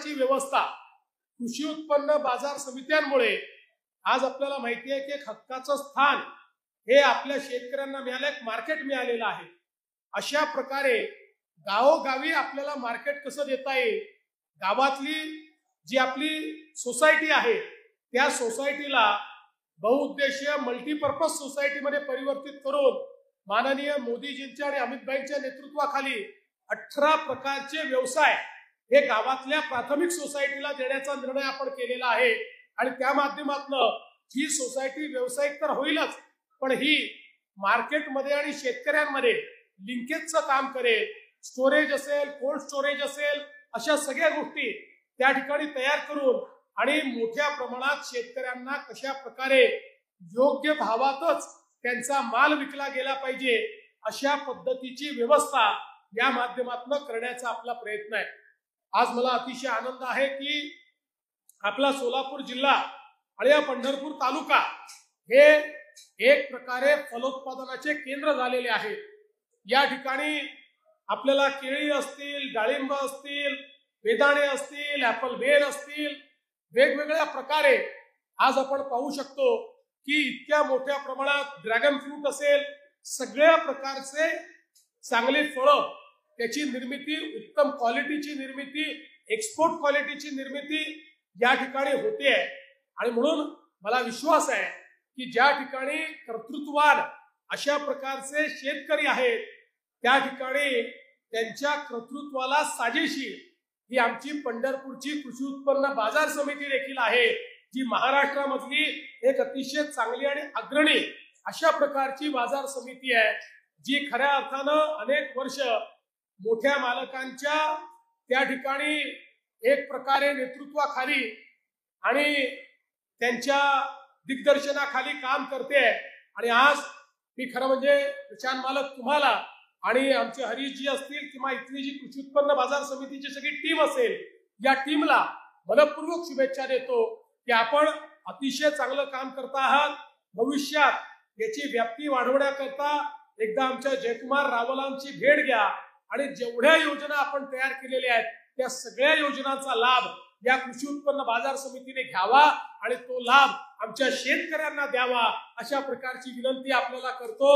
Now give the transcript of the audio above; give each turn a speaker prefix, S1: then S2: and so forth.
S1: प्रकारची व्यवस्था कृषी उत्पन्न बाजार समित्यांमुळे आज आपल्याला माहिती आहे की एक हक्काचं स्थान हे आपल्या शेतकऱ्यांना मिळालं, एक मार्केट मिळालेलं आहे। अशा प्रकारे गावोगावी आपल्याला मार्केट कसं देता येईल, गावातली जी आपली सोसायटी आहे त्या सोसायटीला बहुउद्देशीय मल्टीपर्पज सोसायटीमध्ये परिवर्तित करून माननीय मोदीजींच्या आणि अमितभाईंच्या नेतृत्वाखाली 18 प्रकारचे व्यवसाय हे गावातल्या प्राथमिक सोसायटीला देण्याचा निर्णय आपण केलेला आहे। आणि त्या माध्यमातून ही सोसायटी व्यावसायिक तर होईलच, पण ही मार्केटमध्ये आणि शेतकऱ्यांमध्ये लिंकेजचं काम करेल। स्टोरेज असेल, कोल्ड स्टोरेज असेल, अशा सगळ्या गोष्टी त्या ठिकाणी तयार करून आणि मोठ्या प्रमाणात शेतकऱ्यांना कशा प्रकारे योग्य भावातच त्यांचा माल विकला गेला पाहिजे अशा पद्धतीची व्यवस्था या माध्यमातून करण्याचा आपला प्रयत्न आहे। आज मला अतिशय आनंद आहे की आपला सोलापूर जिल्हा आणि या पंढरपूर तालुका हे एक प्रकारे फलोत्पादनाचे केंद्र झालेले आहेत। या ठिकाणी आपल्याला केळी असतील, डाळिंब असतील, बेदाणे असतील, ऍपल बेर असतील, वेगवेगळ्या प्रकारे आज आपण पाहू शकतो की इतक्या मोठ्या प्रमाणात ड्रॅगन फ्रूट असेल, सगळ्या प्रकारचे चांगले फळं त्याची निर्मिती, उत्तम क्वालिटीची निर्मिती, एक्सपोर्ट क्वालिटीची निर्मिती या ठिकाणी होते आहे। आणि म्हणून मला विश्वास आहे की ज्या ठिकाणी कर्तृत्ववान अशा प्रकारचे शेतकरी आहेत त्या ठिकाणी त्यांच्या कर्तृत्वाला साजेशी ही आमची पंढरपूरची कृषी उत्पन्न बाजार समिती देखील आहे, जी महाराष्ट्रामधली एक अतिशय चांगली आणि अग्रणी अशा प्रकारची बाजार समिती आहे, जी खऱ्या अर्थानं अनेक वर्ष मोठ्या मालकांच्या त्या ठिकाणी एक प्रकारे नेतृत्वाखाली आणि त्यांच्या दिग्दर्शनाखाली काम करते आहे। आणि आज मी खरं म्हणजे प्रशांत मालक तुम्हाला आणि आमचे हरीशजी असतील किंवा इथली जी कृषी उत्पन्न बाजार समितीची सगळी टीम असेल, या टीमला मनपूर्वक शुभेच्छा देतो की आपण अतिशय चांगलं काम करता आहात। भविष्यात याची व्याप्ती वाढवण्याकरता एकदा आमच्या जयकुमार रावलांची भेट घ्या आणि जेवढ्या योजना आपण तयार केलेल्या आहेत त्या सगळ्या योजनांचा लाभ या कृषी उत्पन्न बाजार समितीने घ्यावा आणि तो लाभ आमच्या शेतकऱ्यांना द्यावा अशा प्रकारची विनंती आपल्याला करतो।